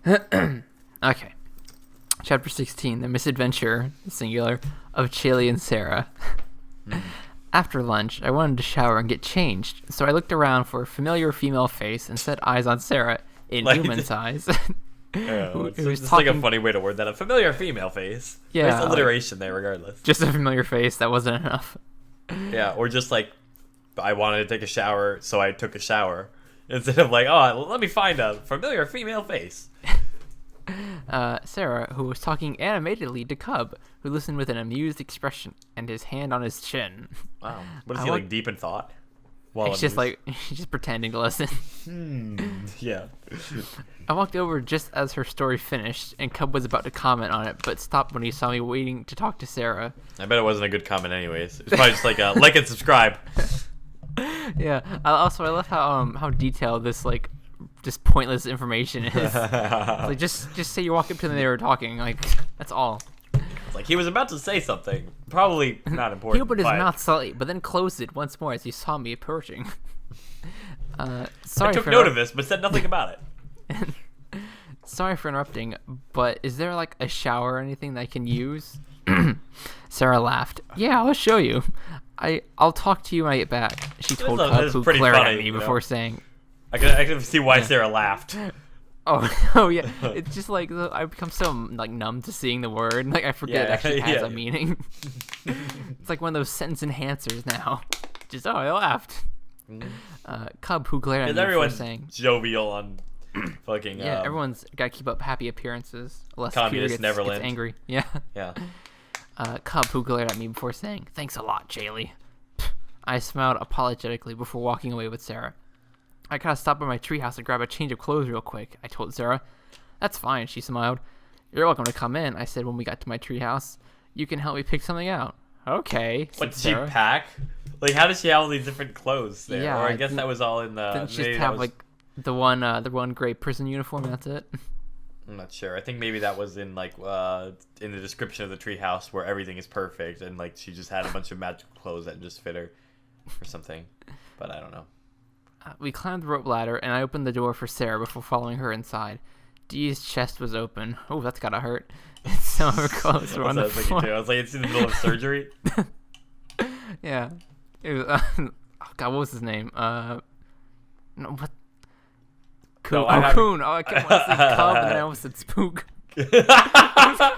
Okay. Chapter 16, The Misadventure, singular, of Chaeli and Sarah. After lunch, I wanted to shower and get changed, so I looked around for a familiar female face and set eyes on Sarah in human size. It's just like a funny way to word that. A familiar female face. Yeah. There's alliteration there regardless. Just a familiar face, that wasn't enough. Yeah, or just like, I wanted to take a shower, so I took a shower. Instead of like, oh, let me find a familiar female face. Sarah, who was talking animatedly to Cub, who listened with an amused expression and his hand on his chin. Wow. What is he, like, deep in thought? It's just like, he's just pretending to listen. Yeah. I walked over just as her story finished, and Cub was about to comment on it, but stopped when he saw me waiting to talk to Sarah. I bet it wasn't a good comment anyways. It's probably just like a like and subscribe. Yeah. I love how detailed this, like, just pointless information is. Like, just say you walk up to them and they were talking. Like, that's all. It's like he was about to say something. Probably not important. He opened his mouth slightly, but then closed it once more as he saw me approaching. Sorry, I took note of this, but said nothing about it. Sorry for interrupting, but is there like a shower or anything that I can use? Sarah laughed. Yeah, I'll show you. I'll talk to you when I get back. She told Cub, who glared at me before saying. I can see why Sarah laughed. Oh yeah, it's just like I become so like numb to seeing the word, like I forget it actually has a meaning. It's like one of those sentence enhancers now. Just I laughed. Cub, who glared at me before saying. Jovial on fucking. Yeah, everyone's got to keep up happy appearances. Unless Communist Peter Neverland. gets angry. Yeah. Yeah. Cub, who glared at me before saying, "Thanks a lot, Chaeli." I smiled apologetically before walking away with Sarah. I kind of stopped by my treehouse to grab a change of clothes real quick, I told Sarah. That's fine, she smiled. You're welcome to come in, I said when we got to my treehouse. You can help me pick something out. Okay. What did she pack? Like, how does she have all these different clothes there? Yeah, or I guess that was all in the. Didn't she just have like the one gray prison uniform? That's it. I'm not sure. I think maybe that was in like in the description of the treehouse where everything is perfect, and like she just had a bunch of magical clothes that just fit her, or something. But I don't know. We climbed the rope ladder, and I opened the door for Sarah before following her inside. Dee's chest was open. Oh, that's gotta hurt. Some of her clothes were on the floor. I was like, it's in the middle of surgery. Yeah. It was, oh God, what was his name? No, what? Coon. Coon. Oh, I kept wanting to say Cub, and then I almost said Spook. I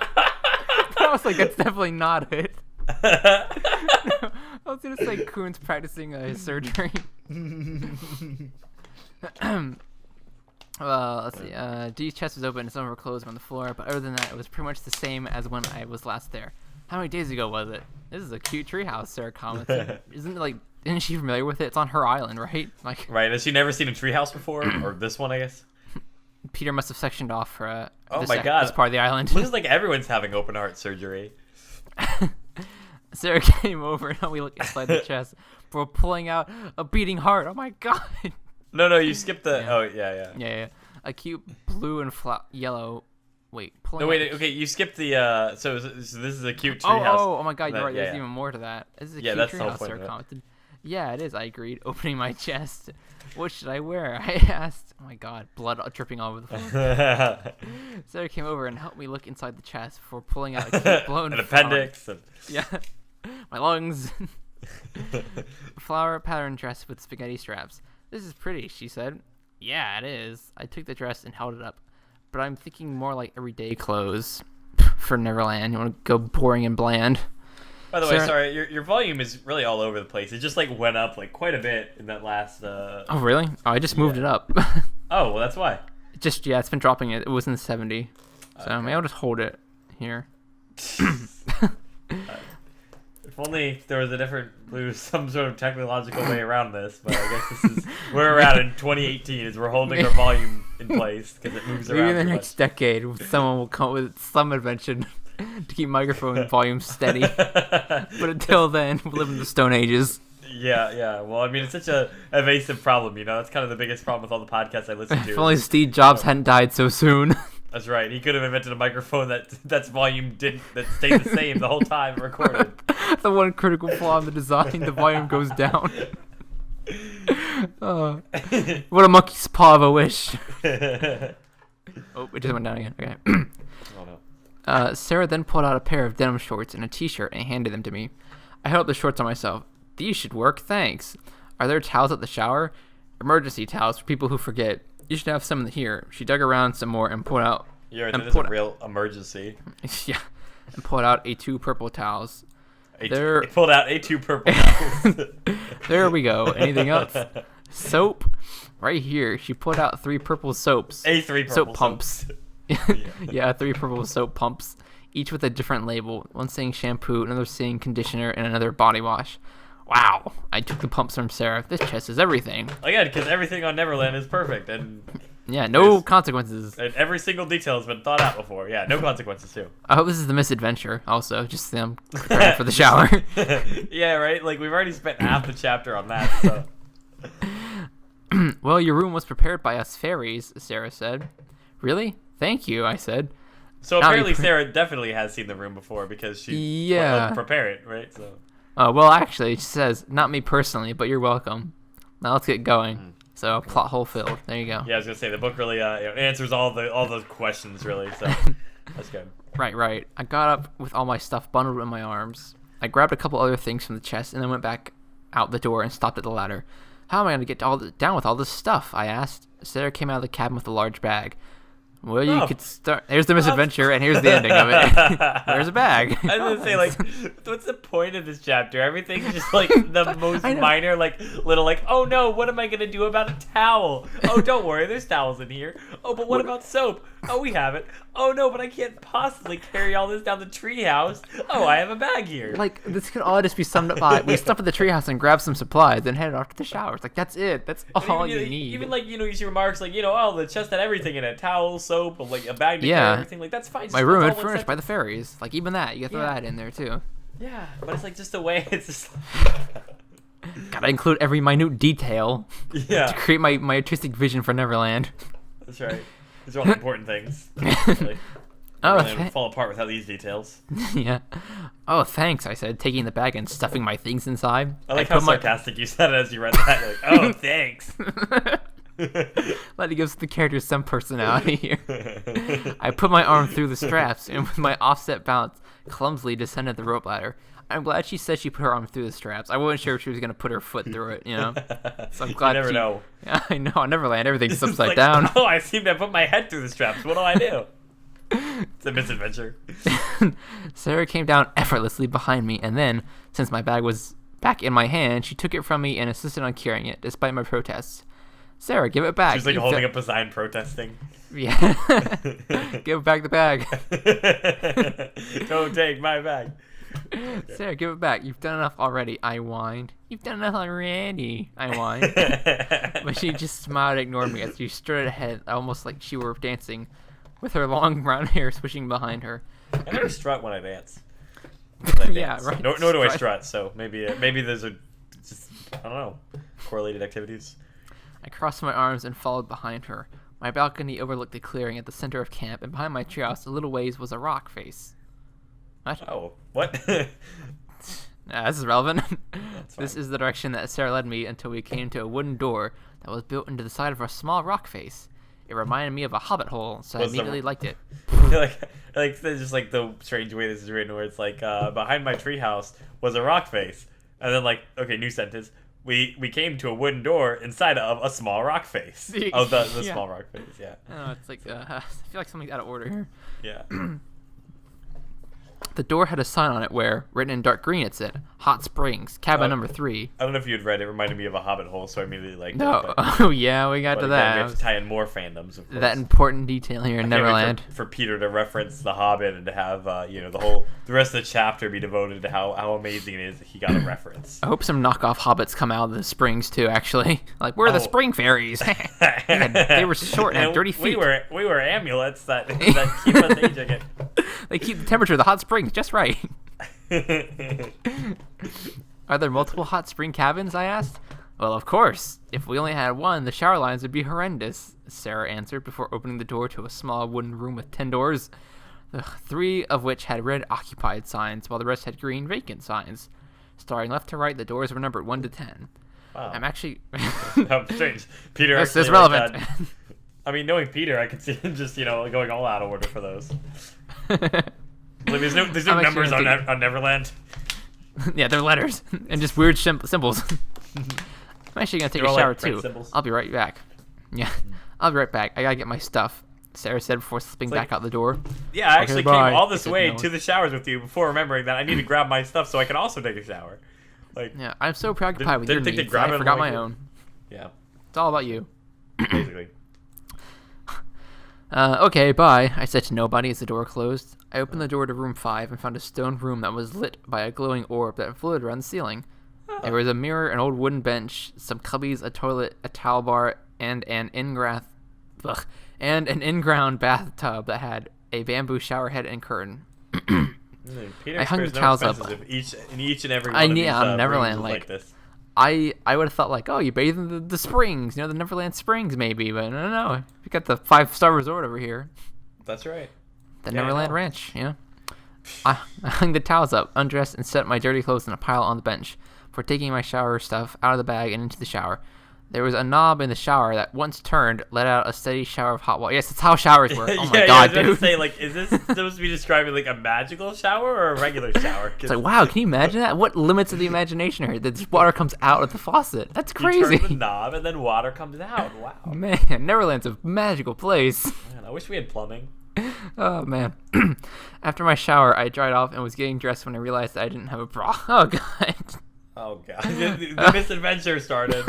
was like, that's definitely not it. No, I was gonna say Coon's practicing his surgery. Let's see. Dee's chest was open and some of her clothes were on the floor, but other than that, it was pretty much the same as when I was last there. How many days ago was it? This is a cute treehouse, Sarah commented. Isn't she familiar with it? It's on her island, right? Like, right. Has she never seen a treehouse before, or this one, I guess? Peter must have sectioned off her. Oh my God! This part of the island. Looks like everyone's having open heart surgery. Sarah came over and helped me look inside the chest before pulling out a beating heart. Oh my God! No, you skipped the. Yeah. Oh yeah. Yeah. A cute blue and yellow. Wait. Okay. You skipped the. So this is a cute treehouse. Oh my God! You're right. There's even more to that. This is a cute that's the whole treehouse. point Sarah of it. commented. Yeah, it is. I agreed. Opening my chest. What should I wear? I asked. Oh my God! Blood dripping all over the floor. Sarah came over and helped me look inside the chest before pulling out a cute blown an appendix. Yeah. My lungs. Flower pattern dress with spaghetti straps. This is pretty, she said. Yeah, it is. I took the dress and held it up. But I'm thinking more like everyday clothes for Neverland. You want to go boring and bland. By the way, sorry, your volume is really all over the place. It just like went up like quite a bit in that last. Oh really? Oh, I just moved it up. Oh well, that's why. It's been dropping it. It was in 70. So maybe I'll just hold it here. If only there was some sort of technological way around this, but I guess this is where we're at in 2018 is we're holding our volume in place because it moves around. Maybe in the next decade, someone will come up with some invention to keep microphone volume steady. But until then, we'll live in the Stone Ages. Yeah. Well, I mean, it's such a evasive problem, you know? That's kind of the biggest problem with all the podcasts I listen to. If only Steve Jobs hadn't died so soon. That's right. He could have invented a microphone that's volume that stayed the same the whole time recorded. The one critical flaw in the design, the volume goes down. What a monkey's paw of a wish. Oh, it just went down again. Okay. Oh no. Sarah then pulled out a pair of denim shorts and a t-shirt and handed them to me. I held up the shorts on myself. These should work, thanks. Are there towels at the shower? Emergency towels for people who forget. You should have some in here. She dug around some more and pulled out. Yeah, this is a real emergency. Yeah, and pulled out two purple towels. Pulled out two purple towels. There we go. Anything else? Soap, right here. She pulled out 3 purple soaps. Three purple soap pumps. Yeah. Yeah, 3 purple soap pumps, each with a different label. One saying shampoo, another saying conditioner, and another body wash. Wow. I took the pumps from Sarah. This chest is everything. Again, because everything on Neverland is perfect, and yeah, no consequences. And every single detail has been thought out before. Yeah, no consequences too. I hope this is the misadventure. Also, just them preparing for the shower. Yeah, right. Like we've already spent half the chapter on that. So. Well, your room was prepared by us fairies, Sarah said. Really? Thank you, I said. So apparently Sarah definitely has seen the room before because she let prepare it, right? So. Well, actually, she says, not me personally, but you're welcome. Now let's get going. So, plot hole filled. There you go. Yeah, I was gonna say the book really answers all the questions really. So that's good. Right. I got up with all my stuff bundled in my arms. I grabbed a couple other things from the chest and then went back out the door and stopped at the ladder. How am I gonna get down with all this stuff? I asked. Sarah came out of the cabin with a large bag. Well, you could start. Here's the misadventure, and here's the ending of it. There's a bag. I was gonna say, like, what's the point of this chapter? Everything's just like the most minor, like little, like, oh no, what am I gonna do about a towel? Oh, don't worry, there's towels in here. Oh, but what about soap? Oh, we have it. Oh no, but I can't possibly carry all this down the treehouse. Oh, I have a bag here. Like, this could all just be summed up by we stop at the treehouse and grab some supplies, then head off to the showers. Like, that's it. That's all you need. Even like you see remarks like oh the chest had everything in it, towel, soap, like a bag to carry everything. Like that's fine. My room is furnished by the fairies. Like even that, you gotta throw that in there too. Yeah, but it's like just the way it's just. Gotta include every minute detail. Yeah. To create my artistic vision for Neverland. That's right. These are all important things. Really. Neverland would fall apart without these details. Yeah. Oh, thanks, I said, taking the bag and stuffing my things inside. I like how sarcastic you said it as you read that. You're like, oh, thanks. Let it give the characters some personality here. I put my arm through the straps and with my offset balance clumsily descended the rope ladder. I'm glad she said she put her arm through the straps. I wasn't sure if she was going to put her foot through it, So I'm glad you never know. Yeah, I know. On Neverland, everything's upside like, down. Oh, I seem to have put my head through the straps. What do I do? It's a misadventure. Sarah came down effortlessly behind me, and then, since my bag was back in my hand, she took it from me and insisted on carrying it, despite my protests. Sarah, give it back. She was like holding up a sign protesting. Yeah. Give back the bag. Don't take my bag. Sarah, give it back. You've done enough already, I whined. You've done enough already, I whined. But she just smiled and ignored me as she strutted ahead, almost like she were dancing, with her long brown hair swishing behind her. I never strut when I dance. Yeah, right. Nor do I strut, so maybe there's just, I don't know, correlated activities. I crossed my arms and followed behind her. My balcony overlooked the clearing at the center of camp, and behind my treehouse, a little ways, was a rock face. What? Oh, what? This is relevant. This is the direction that Sarah led me until we came to a wooden door that was built into the side of a small rock face. It reminded me of a hobbit hole, so I immediately liked it. like just like the strange way this is written, where it's like behind my treehouse was a rock face, and then like new sentence. We came to a wooden door inside of a small rock face. Oh, the small rock face, yeah. Oh, it's like I feel like something's out of order here. Yeah. The door had a sign on it where, written in dark green, it said, Hot Springs, cabin number 3. I don't know if you had read it. It reminded me of a hobbit hole, so I immediately liked it. Oh, yeah, we got to that. We have to tie in more fandoms, of course. That important detail here in Neverland. For Peter to reference the Hobbit and to have, the rest of the chapter be devoted to how amazing it is that he got a reference. I hope some knockoff hobbits come out of the springs, too, actually. Like, we're the spring fairies. They were short and had dirty feet. We were amulets that keep us aging it. They keep the temperature of the hot springs just right. Are there multiple hot spring cabins, I asked. Well, of course. If we only had one, the shower lines would be horrendous, Sarah answered before opening the door to a small wooden room with 10 doors, 3 of which had red occupied signs, while the rest had green vacant signs. Starting left to right, the doors were numbered 1 to 10. Wow. I'm actually... How strange. Peter this is relevant. I mean, knowing Peter, I could see him just, going all out of order for those. Like, there's no numbers on Neverland. Yeah, they're letters and just weird symbols. I'm actually gonna take a shower too. Symbols. I'll be right back. Yeah, I'll be right back. I gotta get my stuff, Sarah said before slipping back out the door. Yeah, I actually came all this way to the showers with you before remembering that I need to grab my stuff so I can also take a shower. Yeah, I'm so preoccupied with your needs, I forgot my own. Yeah. It's all about you. Basically. Okay, bye, I said to nobody as the door closed. I opened the door to room 5 and found a stone room that was lit by a glowing orb that floated around the ceiling. There was a mirror, an old wooden bench, some cubbies, a toilet, a towel bar, and an in-ground bathtub that had a bamboo shower head and curtain. Peter I hung the towels up. In each and every one of these Neverland, like this. I would have thought like, oh, you bathe in the springs, the Neverland Springs maybe, but no. You got the 5-star resort over here. That's right. The Neverland Ranch, yeah. I hung the towels up, undressed, and set my dirty clothes in a pile on the bench before taking my shower stuff out of the bag and into the shower. There was a knob in the shower that once turned let out a steady shower of hot water. Yes, that's how showers work. Oh my god, dude. I was about to say, like, is this supposed to be describing like a magical shower or a regular shower? It's like, wow, can you imagine that? What limits of the imagination here? That water comes out of the faucet. That's crazy. You turn the knob and then water comes out. Wow. Man, Neverland's a magical place. Man, I wish we had plumbing. Oh man. After my shower, I dried off and was getting dressed when I realized that I didn't have a bra. Oh god. Oh god. The misadventure started.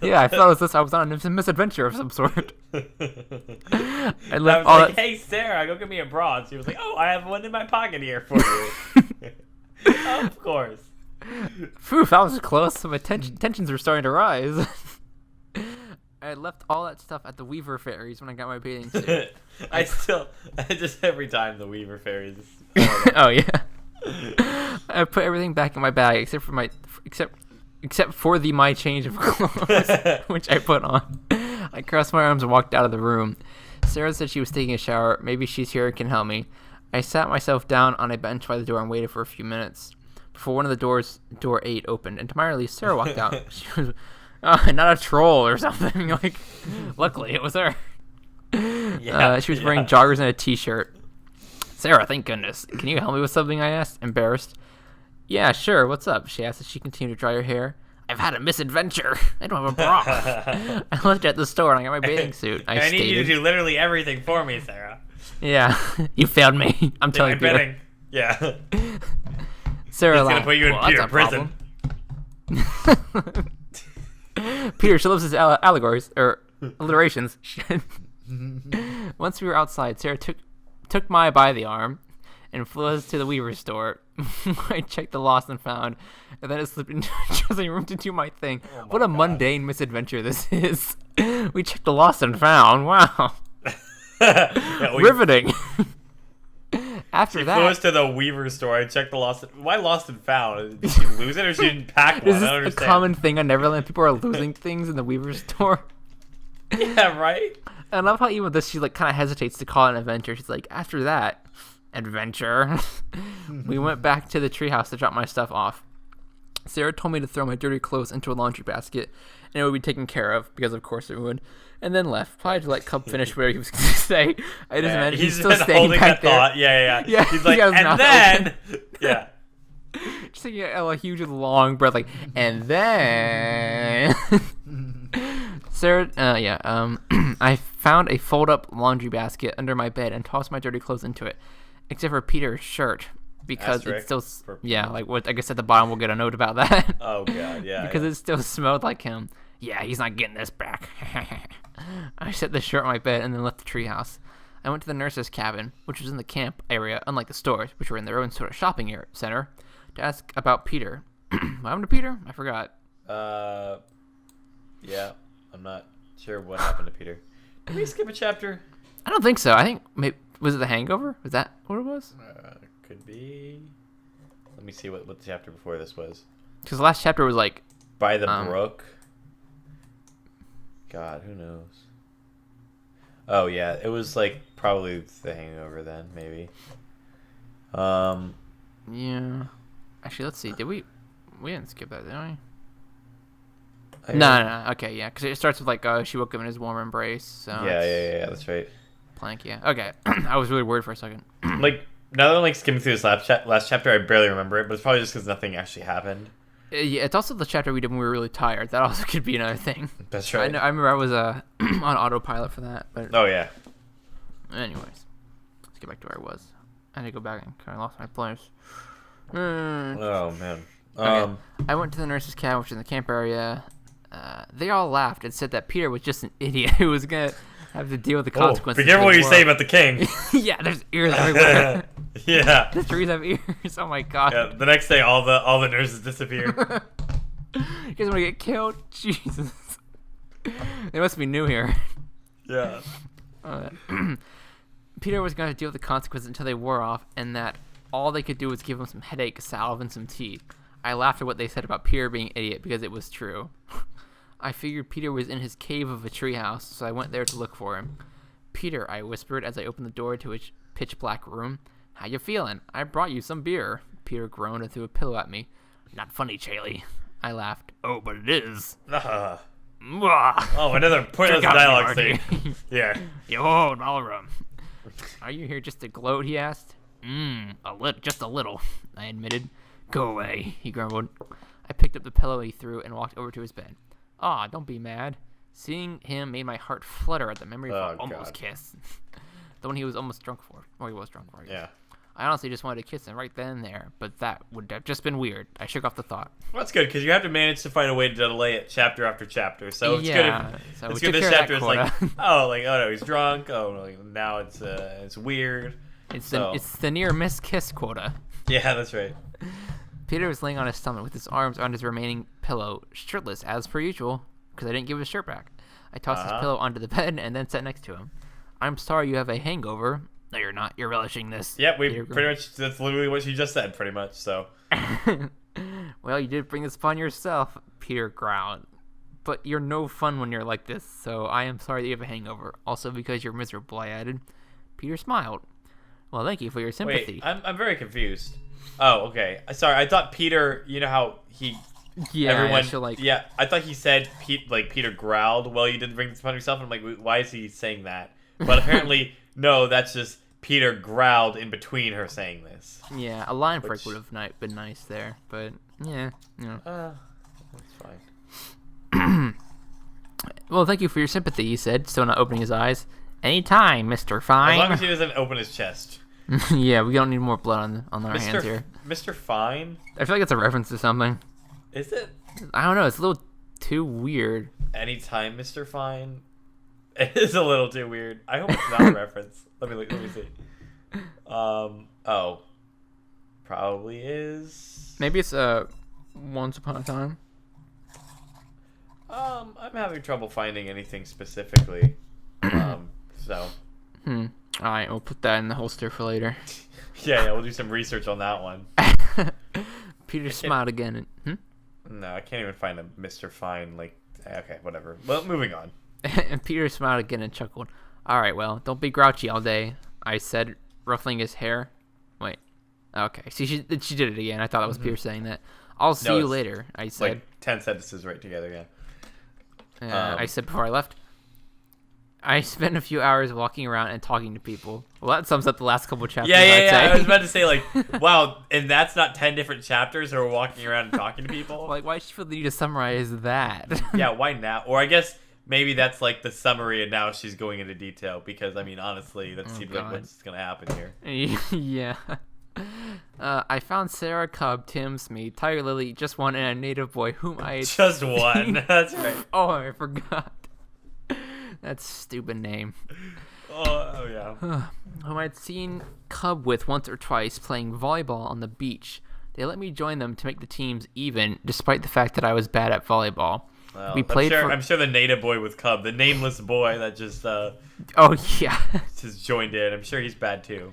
Yeah, I thought I was on a misadventure of some sort. I was like, hey Sarah, go get me a bra. And she was like, oh, I have one in my pocket here for you. Of course. Phew, that was close. My tensions were starting to rise. I left all that stuff at the Weaver Fairies when I got my bathing suit. I just every time the Weaver Fairies. Oh yeah. I put everything back in my bag except for my change of clothes, which I put on. I crossed my arms and walked out of the room. Sarah said she was taking a shower. Maybe she's here and can help me. I sat myself down on a bench by the door and waited for a few minutes before one of the doors, door 8, opened, and to my relief, Sarah walked out. She was not a troll or something. Like, luckily it was her. She was wearing joggers and a t-shirt. Sarah, thank goodness. Can you help me with something? I asked, embarrassed. Yeah, sure. What's up? She asked as she continued to dry her hair. I've had a misadventure. I don't have a bra. I looked at the store and I got my bathing suit. I need you to do literally everything for me, Sarah. Yeah, you failed me. I'm telling you. Betting. Yeah. Sarah laughed. He's gonna put you in prison. Peter still loves his allegories or alliterations. Once we were outside, Sarah took my by the arm and flew us to the Weaver store. I checked the lost and found, and then I slipped into the dressing room to do my thing. Oh my what a God. Mundane misadventure this is. We checked the lost and found. Wow. Riveting. After that, she flew us to the Weaver store. I checked the lost. Why lost and found? Did she lose it or she didn't pack one? Is this a common thing on Neverland? People are losing things in the Weaver store. Yeah, right. I love how even with this, she like kind of hesitates to call it an adventure. She's like, after that adventure, we went back to the treehouse to drop my stuff off. Sarah told me to throw my dirty clothes into a laundry basket, and it would be taken care of, because of course it would, and then left. Probably to let Cub finish where he was going to say. I just imagine he's still standing back there. Thought. Yeah. He's like, and then... Yeah. Just taking a huge long breath, like, and then... Sarah, I found a fold-up laundry basket under my bed and tossed my dirty clothes into it, except for Peter's shirt, because it still, like what I guess at the bottom we'll get a note about that. Oh god, yeah. Because it still smelled like him. Yeah, he's not getting this back. I set the shirt on my bed and then left the treehouse. I went to the nurse's cabin, which was in the camp area, unlike the stores, which were in their own sort of shopping center, to ask about Peter. What happened to Peter? I forgot. Yeah. I'm not sure what happened to Peter. Did we skip a chapter? I don't think so. I think maybe was it The Hangover? Was that what it was? Could be. Let me see what the chapter before this was. Because the last chapter was like by the brook. God, who knows? Oh yeah, it was like probably The Hangover then, maybe. Yeah. Actually, let's see. Did we didn't skip that, did we? No. Okay, yeah, because it starts with like she woke up in his warm embrace. So Yeah. That's right. Plank. Yeah. Okay. I was really worried for a second. Like now that I'm like skimming through this last chapter, I barely remember it, but it's probably just because nothing actually happened. Yeah, it's also the chapter we did when we were really tired. That also could be another thing. That's right. I remember I was on autopilot for that. But Oh yeah. anyways, let's get back to where I was. I had to go back and kind of lost my place. Oh man. Okay. I went to the nurse's cabin, which is in the camp area. They all laughed and said that Peter was just an idiot who was gonna have to deal with the consequences. Be careful what you say about the king. Yeah, there's ears everywhere. Yeah. The trees have ears. Oh my god. Yeah. The next day, all the nurses disappeared. You guys want to get killed? Jesus. They must be new here. Yeah. Peter was going to deal with the consequences until they wore off, and that all they could do was give him some headache salve and some tea. I laughed at what they said about Peter being an idiot because it was true. I figured Peter was in his cave of a treehouse, so I went there to look for him. Peter, I whispered as I opened the door to his pitch-black room. How you feeling? I brought you some beer. Peter groaned and threw a pillow at me. Not funny, Chaeli. I laughed. Oh, but it is. Oh, another pointless dialogue scene. Yeah. You old ballroom. Are you here just to gloat? He asked. Just a little. I admitted. Go away, he grumbled. I picked up the pillow he threw and walked over to his bed. Aw, don't be mad. Seeing him made my heart flutter at the memory of our almost kiss. The one he was almost drunk for. Or he was drunk for, I guess. Yeah. I honestly just wanted to kiss him right then and there, but that would have just been weird. I shook off the thought. Well, that's good, because you have to manage to find a way to delay it chapter after chapter. So it's good if it's good this chapter is like, oh no, he's drunk. Oh, now it's weird. It's the near miss kiss quota. Yeah, that's right. Peter was laying on his stomach with his arms on his remaining pillow, shirtless as per usual, because I didn't give his shirt back. I tossed his pillow onto the bed and then sat next to him. I'm sorry you have a hangover. No, you're not. You're relishing this. Yep, that's literally what she just said, pretty much, so. Well, you did bring this upon yourself, Peter growled. But you're no fun when you're like this, so I am sorry that you have a hangover. Also because you're miserable, I added. Peter smiled. Well, thank you for your sympathy. Wait, I'm very confused. Oh, okay. Sorry, I thought Peter, you know how he... Yeah, yeah, I thought he said Peter growled, well, you didn't bring this upon yourself. I'm like, why is he saying that? But apparently, no, that's just Peter growled in between her saying this. Yeah, a line break would have been nice there, but yeah, that's fine. Well, thank you for your sympathy, he said, still not opening his eyes. Anytime, Mr. Fine. As long as he doesn't open his chest. Yeah, we don't need more blood on our hands here. Mr. Fine? I feel like it's a reference to something. Is it? I don't know. It's a little too weird. Anytime, Mr. Fine? It is a little too weird. I hope it's not a reference. Let me see. Oh. Probably is. Maybe it's Once Upon a Time. I'm having trouble finding anything specifically. So. Alright, we'll put that in the holster for later. Yeah, we'll do some research on that one. Peter smiled again. No, I can't even find a Mr. Fine, okay, whatever. Well, moving on. And Peter smiled again and chuckled. Alright, well, don't be grouchy all day, I said, ruffling his hair. Wait. Okay, see, she did it again. I thought it was Peter saying that. I'll see you later, I said. Like 10 sentences right together, yeah. I said before I left. I spent a few hours walking around and talking to people. Well, that sums up the last couple chapters. Yeah. I was about to say, wow, and that's not 10 different chapters or walking around and talking to people? Why does she feel the need to summarize that? Yeah, why now? Or I guess maybe that's the summary and now she's going into detail because, I mean, honestly, that seems like what's going to happen here. Yeah. I found Sarah, Cub, Tim, Smee, Tiger Lily, just one, and a native boy whom I had Just one. That's right. Oh, I forgot. That stupid name. Oh yeah. Whom I'd seen Cub with once or twice playing volleyball on the beach. They let me join them to make the teams even, despite the fact that I was bad at volleyball. Well, I'm sure the native boy with Cub, the nameless boy that just oh yeah, just joined in. I'm sure he's bad too.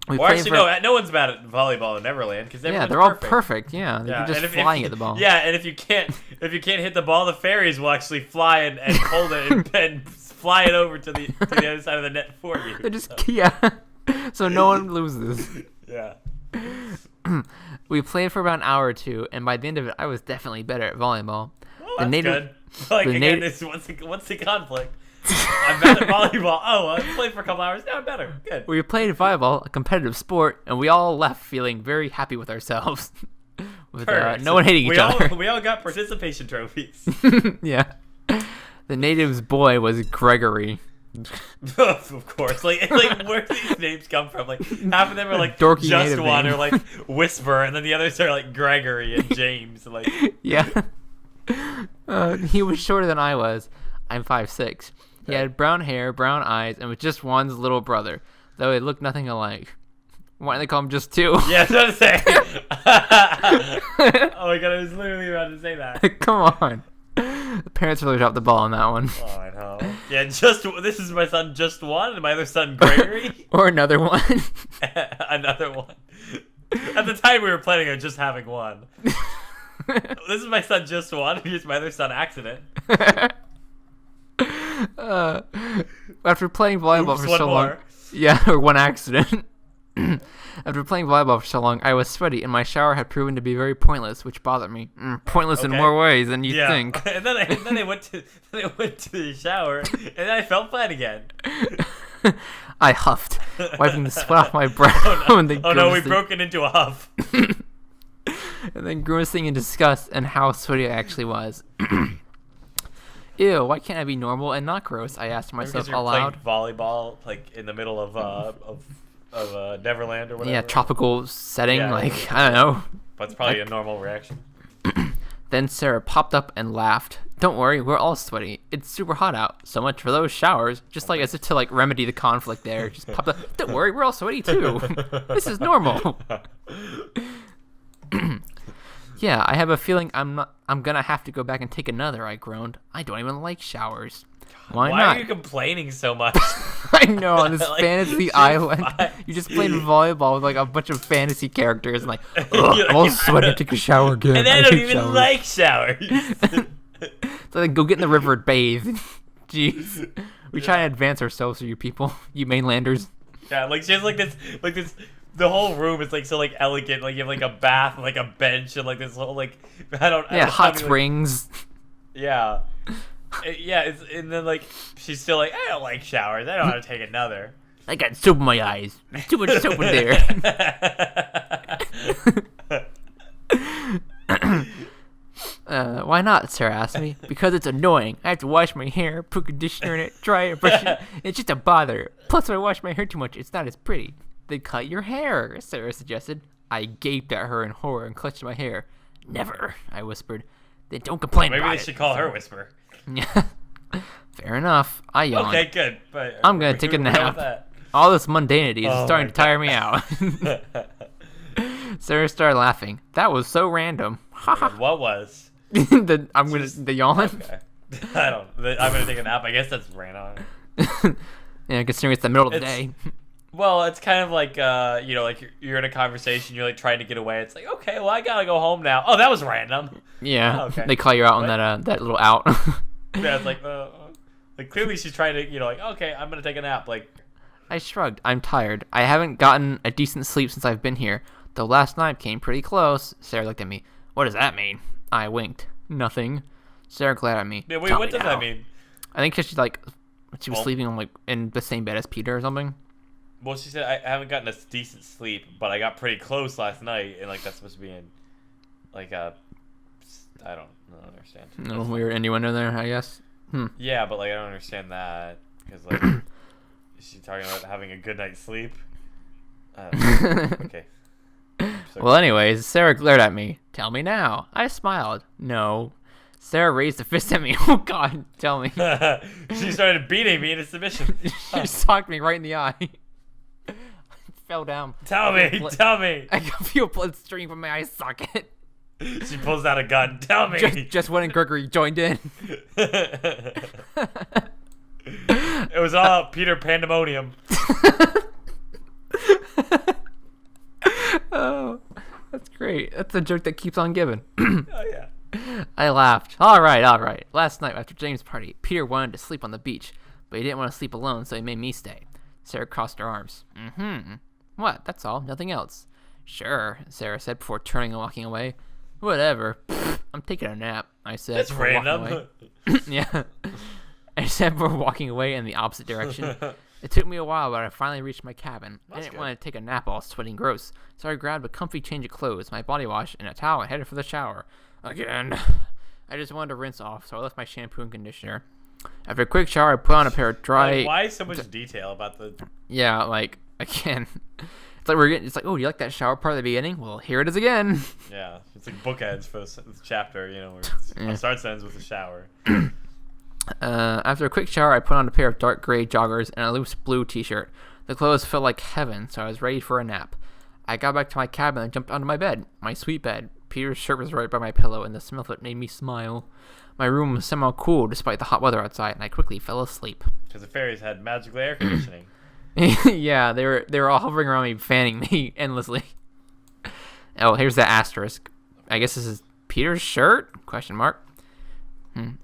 Or actually, no one's bad at volleyball in Neverland because they're all perfect. Yeah, they're just flying at the ball. Yeah, and if you can't hit the ball, the fairies will actually fly and hold it and fly it over to the other side of the net for you. They're just so no one loses. Yeah. We played for about an hour or two, and by the end of it, I was definitely better at volleyball. that's native- good. Like, the again, native- what's the conflict? I'm bad at volleyball. Oh, I played for a couple hours. Now I'm better. Good. We played volleyball, a competitive sport, and we all left feeling very happy with ourselves. With no one hating each other. We all got participation trophies. Yeah. The native's boy was Gregory. Of course. Like, where do these names come from? Like, half of them are like Dorky just native one name. or like Whisper, and then the others are like Gregory and James. Like, Yeah. He was shorter than I was. I'm 5'6". He had brown hair, brown eyes, and was just one's little brother, though they looked nothing alike. Why do they call him just two? yeah, I was gonna say. Oh my god, I was literally about to say that. Come on. The parents really dropped the ball on that one. Oh, I know. Yeah, this is my son, just one, and my other son, Gregory. Or another one. Another one. At the time, we were planning on just having one. This is my son, just one. Here's my other son, Accident. After playing volleyball Oops, for one so long, more. yeah, or one accident. After playing volleyball for so long, I was sweaty, and my shower had proven to be very pointless, which bothered me. Pointless in Okay. more ways than you think. And then I went to the shower, and then I felt fine again. I huffed, wiping the sweat off my brow. And then Oh no, we've grimacing- broken into a huff. And then grimacing in disgust and how sweaty I actually was. Ew, why can't I be normal and not gross? I asked myself Because you're aloud. playing volleyball, like in the middle of Neverland or whatever. Yeah, tropical setting, Yeah, like, I don't know. But it's probably a normal reaction. Then Sarah popped up and laughed. Don't worry, we're all sweaty. It's super hot out. So much for those showers. Just like as if to like remedy the conflict there. Just popped up. Don't worry, we're all sweaty too. This is normal. Yeah, I have a feeling I'm gonna have to go back and take another, I groaned. I don't even like showers. Why not? are you complaining so much? I know, on this Like, fantasy you're island, fine. you just played volleyball with like a bunch of fantasy characters and like, You're ugh, I'm all like- sweaty, take a shower again. And I don't hate even showers." like showers. So like, go get in the river and bathe. Jeez. We try and advance ourselves for you people, you mainlanders. Yeah, like she has like this. The whole room is like so like elegant. Like you have like a bath and like a bench and like this whole like I don't Yeah, know, hot I mean, like, springs. yeah. And then like she's still like I don't like showers. I don't want to take another. I got soap in my eyes. There's too much soap in there. Why not? Sarah asked me. Because it's annoying. I have to wash my hair, put conditioner in it, dry it, brush it. It's just a bother. Plus, if I wash my hair too much, it's not as pretty. Then cut your hair, Sarah suggested. I gaped at her in horror and clutched my hair. Never, I whispered. Then don't complain Maybe about they it. should call her Whisper. Yeah. Fair enough. I yawned. Okay, good. But I'm gonna take a we're done nap. with that. All this mundanity is Oh starting my to tire me out. Sarah started laughing. That was so random. What was? The yawn. Okay. I'm gonna take a nap. I guess that's random. Yeah, considering it's the middle of the It's- day. Well, it's kind of like like you're in a conversation, you're like trying to get away. It's like, okay, well, I gotta go home now. Oh, that was random. Yeah, okay. they call you out on What? that little out. Yeah, it's like clearly she's trying to, like, okay, I'm gonna take a nap. Like, I shrugged. I'm tired. I haven't gotten a decent sleep since I've been here. Though last night came pretty close. Sarah looked at me. What does that mean? I winked. Nothing. Sarah glared at me. yeah, wait, Tell what me does now. that mean? I think 'cause she was Well- sleeping on in the same bed as Peter or something. Well, she said I haven't gotten a decent sleep, but I got pretty close last night, and like that's supposed to be in, like I don't understand. A little weird innuendo there, I guess. Yeah, but like I don't understand that because like is she talking about having a good night's sleep? Okay. So Well, anyways, Sarah glared at me. Tell me now. I smiled. No. Sarah raised a fist at me. Oh, God, tell me. she started beating me into submission. She socked me right in the eye. I fell down. Tell me, tell me. I could feel blood stream from my eye socket. She pulls out a gun. Tell me. Just when Gregory joined in. It was all out Peter Pandemonium. Oh, that's great. That's a joke that keeps on giving. Oh yeah. I laughed. All right. Last night after James' party, Peter wanted to sleep on the beach, but he didn't want to sleep alone, so he made me stay. Sarah crossed her arms. What? That's all. Nothing else. Sure, Sarah said before turning and walking away. Whatever. I'm taking a nap, I said. That's before walking random. away. Yeah. I said before walking away in the opposite direction. It took me a while, but I finally reached my cabin. I didn't want to take a nap all sweating gross, so I grabbed a comfy change of clothes, my body wash, and a towel and headed for the shower. Again. I just wanted to rinse off, so I left my shampoo and conditioner. After a quick shower, I put on a pair of dry... Like, why so much detail about the... Yeah, like, again... It's like, oh, do you like that shower part at the beginning? Well, here it is again. Yeah, it's like bookends for this chapter, you know, where it starts and ends with a shower. After a quick shower, I put on a pair of dark gray joggers and a loose blue t-shirt. The clothes felt like heaven, so I was ready for a nap. I got back to my cabin and jumped onto my bed, my sweet bed. Peter's shirt was right by my pillow, and the smell of it made me smile. My room was somehow cool despite the hot weather outside, and I quickly fell asleep. Because the fairies had magical air conditioning. Yeah, they were all hovering around me, fanning me endlessly. Oh, here's the asterisk. I guess this is Peter's shirt? Question mark.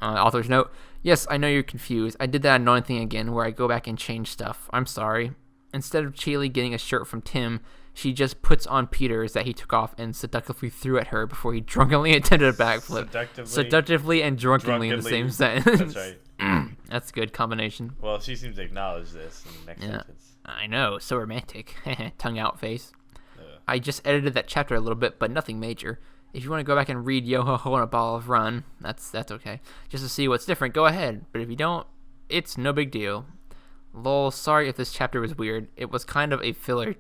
Author's note. Yes, I know you're confused. I did that annoying thing again where I go back and change stuff. I'm sorry. Instead of Chaeli getting a shirt from Tim, she just puts on Peter's that he took off and seductively threw at her before he drunkenly attempted a backflip. Seductively and drunkenly in the same sentence. That's right. That's a good combination. Well, she seems to acknowledge this in the next sentence. I know, so romantic. Tongue out face. I just edited that chapter a little bit, but nothing major. If you want to go back and read Yo-Ho-Ho and a Ball of Run, that's okay. Just to see what's different, go ahead. But if you don't, it's no big deal. Lol, sorry if this chapter was weird. It was kind of a filler.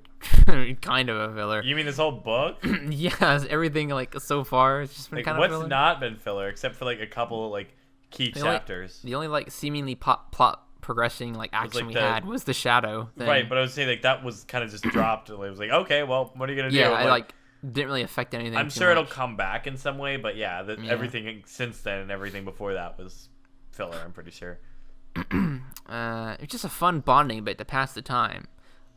Kind of a filler. You mean this whole book? Yes, everything like so far it's just been like, kind of what's filler. not been filler except for like a couple like key chapters? The only like seemingly plot progressing like action we had was the shadow thing. Right, but I was saying like that was kind of just dropped. It was like, okay, well, what are you gonna do? Yeah, I like didn't really affect anything. I'm sure it'll come back in some way, but yeah, everything since then and everything before that was filler. I'm pretty sure. It's just a fun bonding bit to pass the time,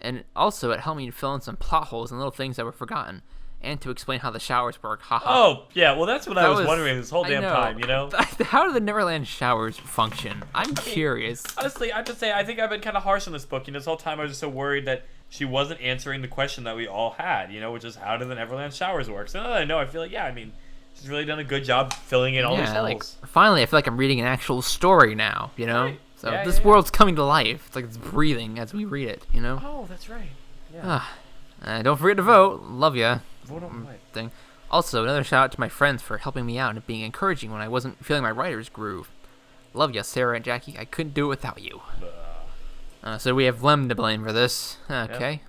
and also it helped me to fill in some plot holes and little things that were forgotten, and to explain how the showers work. Haha. Oh yeah, well that's what I was wondering this whole damn time. You know, how do the Neverland showers function? I'm curious. Honestly, I have to say I think I've been kind of harsh on this book. You know, this whole time I was just so worried that she wasn't answering the question that we all had. You know, which is how do the Neverland showers work? So now that I know, I feel like I mean, she's really done a good job filling in all these holes. Like, finally, I feel like I'm reading an actual story now. You know. Right. So this world's coming to life. It's like it's breathing as we read it, you know? Oh, that's right. Yeah. Don't forget to vote. Love ya. Vote on what? Thing. Also, another shout out to my friends for helping me out and being encouraging when I wasn't feeling my writer's groove. Love ya, Sarah and Jackie. I couldn't do it without you. So we have Lem to blame for this. Okay.